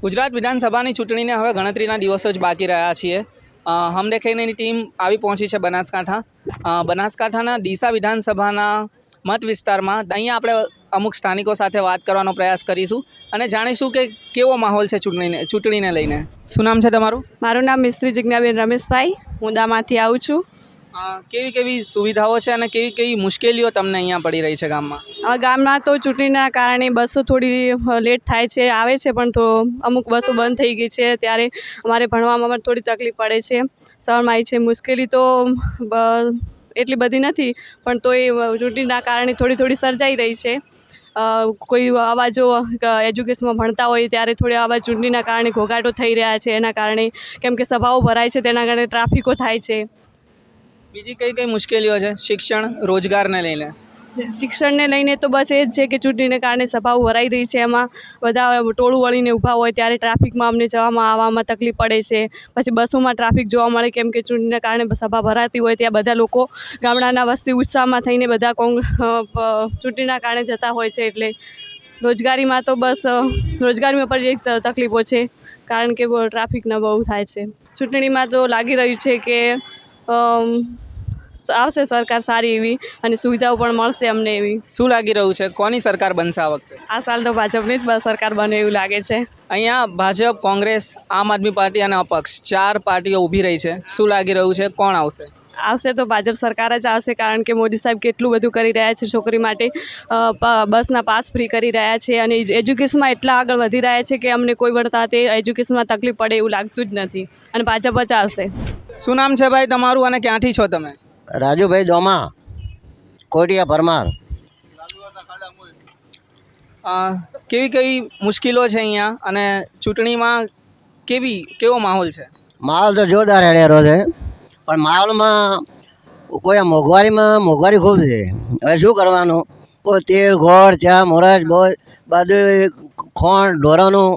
ગુજરાત વિધાનસભાની ચૂંટણીને હવે ગણતરીના દિવસો જ બાકી રહ્યા છીએ. હમ દેખેની ટીમ આવી પહોંચી છે બનાસકાંઠાના ડીસા વિધાનસભાના મત વિસ્તારમાં. અહીંયા આપણે અમુક સ્થાનિકો સાથે વાત કરવાનો પ્રયાસ કરીશું અને જાણીશું કે કેવો માહોલ છે ચૂંટણીને લઈને. શું નામ છે તમારું? મારું નામ મિસ્ત્રી જિજ્ઞાબેન રમેશભાઈ, હું દામાંથી આવું છું. કેવી કેવી સુવિધાઓ છે અને કેવી કેવી મુશ્કેલીઓ તમને અહીંયા પડી રહી છે ગામમાં? ગામમાં તો ચૂંટણીના કારણે બસો થોડી લેટ થાય છે, આવે છે, પણ તો અમુક બસો બંધ થઈ ગઈ છે. ત્યારે અમારે ભણવામાં થોડી તકલીફ પડે છે, શરમ આવી છે. મુશ્કેલી તો એટલી બધી નથી, પણ તો એ ચૂંટણીના કારણે થોડી થોડી સર્જાઈ રહી છે. કોઈ આવા જો એજ્યુકેશનમાં ભણતા હોય ત્યારે થોડી આવા ચૂંટણીના કારણે ઘોઘાટો થઈ રહ્યા છે. એના કારણે કેમ કે સભાઓ ભરાય છે, તેના કારણે ટ્રાફિકો થાય છે. બીજી કઈ કઈ મુશ્કેલીઓ છે શિક્ષણ રોજગારને લઈને? શિક્ષણને લઈને તો બસ એ જ છે કે ચૂંટણીને કારણે સભાઓ ભરાઈ રહી છે, એમાં બધા ટોળું વળીને ઊભા હોય ત્યારે ટ્રાફિકમાં અમને જવામાં આવવામાં તકલીફ પડે છે. પછી બસોમાં ટ્રાફિક જોવા મળે કેમ કે ચૂંટણીના કારણે સભા ભરાતી હોય ત્યાં બધા લોકો ગામડાના વસ્તી ઉત્સાહમાં થઈને બધા ચૂંટણીના કારણે જતા હોય છે. એટલે રોજગારીમાં તો બસ રોજગારીમાં પણ એક તકલીફો છે, કારણ કે ટ્રાફિકના બહુ થાય છે. ચૂંટણીમાં તો લાગી રહ્યું છે કે આવશે સરકાર સારી એવી અને સુવિધાઓ પણ મળશે અમને એવી. શું લાગી રહ્યું છે કોની સરકાર બનશે આ વખતે? આ સાલ તો ભાજપની જ સરકાર બને એવું લાગે છે. અહીંયા ભાજપ, કોંગ્રેસ, આમ આદમી પાર્ટી અને અપક્ષ 4 પાર્ટીઓ ઊભી રહી છે. શું લાગી રહ્યું છે કોણ આવશે? આવશે તો ભાજપ સરકાર જ આવશે, કારણ કે મોદી સાહેબ કેટલું બધું કરી રહ્યા છે છોકરી માટે. બસના પાસ ફ્રી કરી રહ્યા છે અને એજ્યુકેશનમાં એટલા આગળ વધી રહ્યા છે કે અમને કોઈ વળતા તે એજ્યુકેશનમાં તકલીફ પડે એવું લાગતું જ નથી અને ભાજપ જ આવશે. શું નામ છે ભાઈ તમારું અને ક્યાંથી છો તમે? રાજુભાઈ દોમા, કોટિયા પરમાર. કેવી કેવી મુશ્કેલો છે અહીંયા અને ચૂંટણીમાં કેવો માહોલ છે? માહોલ તો જોરદાર હેડેરો છે, પણ માહોલમાં કોઈ મોંઘવારી ખૂબ છે. હવે શું કરવાનું? કોઈ તેલ, ગોળ, ચા, મોરસ બધું ખોણ ઢોરાનું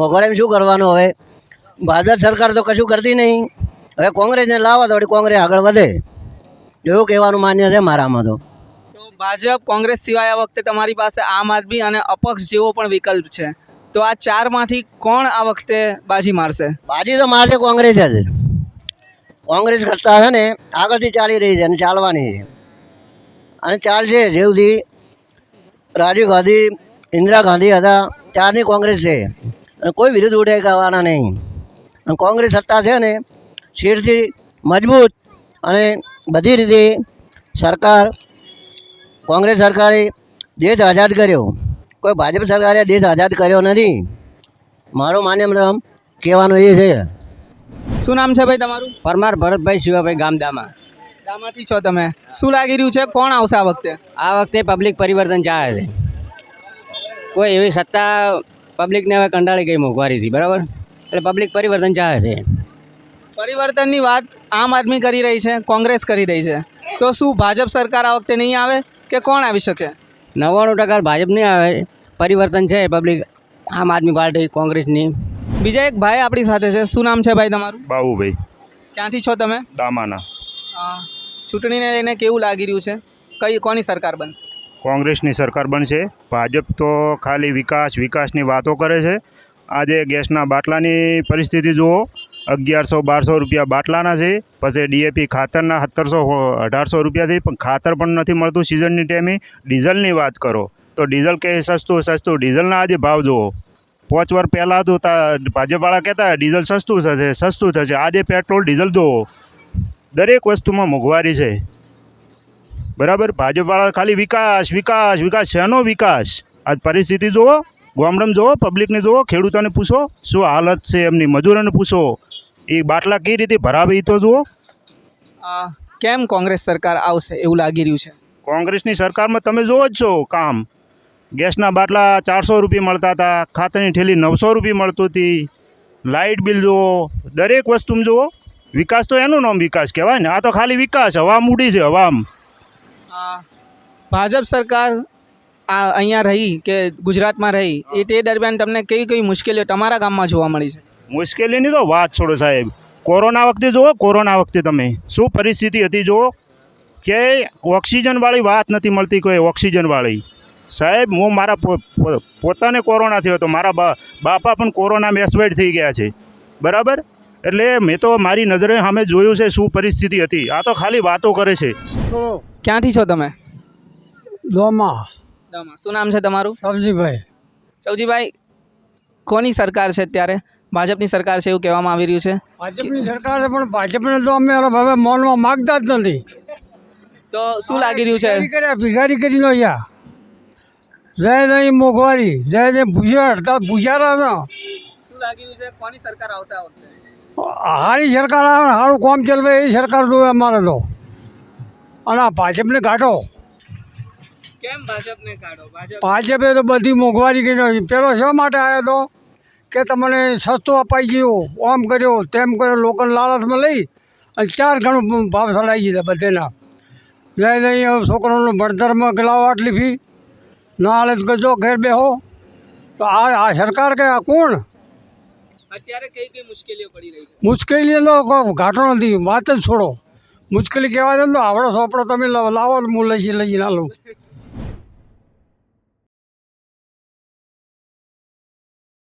મોંઘવારીમાં શું કરવાનું? હવે ભાજપ સરકાર તો કશું કરતી નહીં. હવે કોંગ્રેસને લાવો તો કોંગ્રેસ આગળ વધે એવું કહેવાનું માન્ય છે મારામાં. તો ભાજપ, કોંગ્રેસ સિવાય આ વખતે તમારી પાસે આમ આદમી અને અપક્ષ જેવો પણ વિકલ્પ છે. તો આ 4માંથી કોણ આ વખતે બાજી મારશે? બાજી તો મારશે કોંગ્રેસ જ. કોંગ્રેસ કરતા છે ને આગળથી ચાલી રહી છે અને ચાલવાની છે અને ચાલશે. જેવથી રાજીવ ગાંધી, ઇન્દિરા ગાંધી હતા ત્યારની કોંગ્રેસ છે અને કોઈ વિરુદ્ધ ઉઠે કહેવાના નહીં. અને કોંગ્રેસ સત્તા છે ને શીરથી મજબૂત અને બધી રીતે કોંગ્રેસ સરકારે દેશ આઝાદ કર્યો. કોઈ ભાજપ સરકારે દેશ આઝાદ કર્યો નથી. મારું માન્ય મતલબ કહેવાનું એ છે. શું નામ છે ભાઈ તમારું? પરમાર ભરતભાઈ શિવાભાઈ, ગામદામાં. દામાંથી છો તમે? શું લાગી રહ્યું છે કોણ આવશે આ વખતે? આ વખતે પબ્લિક પરિવર્તન ચાલે છે. કોઈ એવી સત્તા પબ્લિકને હવે કંટાળી ગઈ મોંઘવારીથી, બરાબર? એટલે પબ્લિક પરિવર્તન ચાલે છે. પરિવર્તનની વાત આમ આદમી કરી રહી છે, કોંગ્રેસ કરી રહી છે. તો શું ભાજપ સરકાર આ વખતે નહીં આવે કે કોણ આવી શકે? 99% ભાજપ નહીં આવે. પરિવર્તન છે પબ્લિક આમ આદમી પાર્ટી, કોંગ્રેસની. બીજા એક ભાઈ આપણી સાથે છે. શું નામ છે ભાઈ તમારું? બાબુભાઈ. ક્યાંથી છો તમે? દામાના. ચૂંટણીને લઈને કેવું લાગી રહ્યું છે? કોની સરકાર બનશે? કોંગ્રેસની સરકાર બનશે. ભાજપ તો ખાલી વિકાસની વાતો કરે છે. આજે ગેસના બાટલાની પરિસ્થિતિ જુઓ, 1100-1200 રૂપિયા બાટલાના છે. પછી ડીએપી ખાતરના 1700-1800 રૂપિયાથી પણ ખાતર પણ નથી મળતું સિઝનની ટાઈમે. ડીઝલની વાત કરો તો ડીઝલ કે સસ્તું ડીઝલના આજે ભાવ જુઓ. 5 વર્ષ પહેલાં તો ભાજપવાળા કહેતા ડીઝલ સસ્તું થશે. આજે પેટ્રોલ ડીઝલ જુઓ, દરેક વસ્તુમાં મોંઘવારી છે, બરાબર? ભાજપવાળા ખાલી વિકાસ. શેનો વિકાસ? આજ પરિસ્થિતિ જુઓ, ગામડામાં જુઓ, પબ્લિકને જુઓ, ખેડૂતોને પૂછો શું હાલત છે એમની, મજૂરોને પૂછો એ બાટલા કઈ રીતે ભરાવે એ તો જુઓ. કેમ કોંગ્રેસ સરકાર આવશે એવું લાગી રહ્યું છે? કોંગ્રેસની સરકારમાં તમે જુઓ જ છો કામ. ગેસના બાટલા 400 રૂપિયા મળતા હતા, ખાતરની થેલી 900 રૂપિયા મળતું હતી. લાઇટ બિલ જુઓ, દરેક વસ્તુમાં જુઓ. વિકાસ તો એનું નામ વિકાસ કહેવાય ને. આ તો ખાલી વિકાસ, હવા મૂડી છે હવામ. ભાજપ સરકાર અહીંયા રહી કે ગુજરાતમાં રહી એ તે દરમિયાન તમને કેવી મુશ્કેલીઓ તમારા ગામમાં જોવા મળી છે? મુશ્કેલીની તો વાત છોડો સાહેબ. કોરોના વખતે જુઓ, તમે શું પરિસ્થિતિ હતી જુઓ કે ઓક્સિજનવાળી વાત નથી મળતી, કોઈ ઓક્સિજનવાળી. સાહેબ હું મારા પોતાને કોરોના થયો હતો, મારા બાપા પણ કોરોનામાં એક્સપાયર થઈ ગયા છે, બરાબર. એટલે મેં તો મારી નજરે સામે જોયું છે શું પરિસ્થિતિ હતી. આ તો ખાલી વાતો કરે છે. ક્યાંથી છો તમે? દોમાં શું નામ છે તમારું? સબજીભાઈ સૌજીભાઈ, કોની સરકાર છે અત્યારે? ભાજપની સરકાર છે એવું કહેવામાં આવી રહ્યું છે. ભાજપની સરકાર છે, પણ ભાજપને તો અમે હવે મોનમાં માગતા જ નથી. તો શું લાગી રહ્યું છે? ભિખારી કરી નો યા જય જય મોંઘવારી, જય જય ભૂજ્યા ભૂજારા. શું લાગી રહ્યું છે? કોની સરકાર આવશે આ વખતે? સારી સરકાર આવે ને સારું કામ ચાલવે એ સરકાર જોવે અમારે તો. અને આ ભાજપને કાઢો. કેમ ભાજપને કાઢો? ભાજપે તો બધી મોંઘવારી કરી. પેલો શા માટે આવ્યો હતો કે તમને સસ્તું અપાઈ ગયું, આમ કર્યો તેમ કર્યો, લોકોને લાલચમાં લઈ અને 4 ગણું ભાવ ચડાવી દીધા બધેના. જય જઈ છોકરાનું ભણતરમાં લાવો આટલી ફી ના હાલે તો જો ઘેર બેહો. તો આ સરકાર કે આ કોણ? અત્યારે કઈ કઈ મુશ્કેલીઓ પડી રહી છે? મુશ્કેલીનો ઘાટો નથી, વાત જ છોડો. મુશ્કેલી કહેવાય છે ને તો આવડો સોપડો તમે લાવો હું લઈને આલું.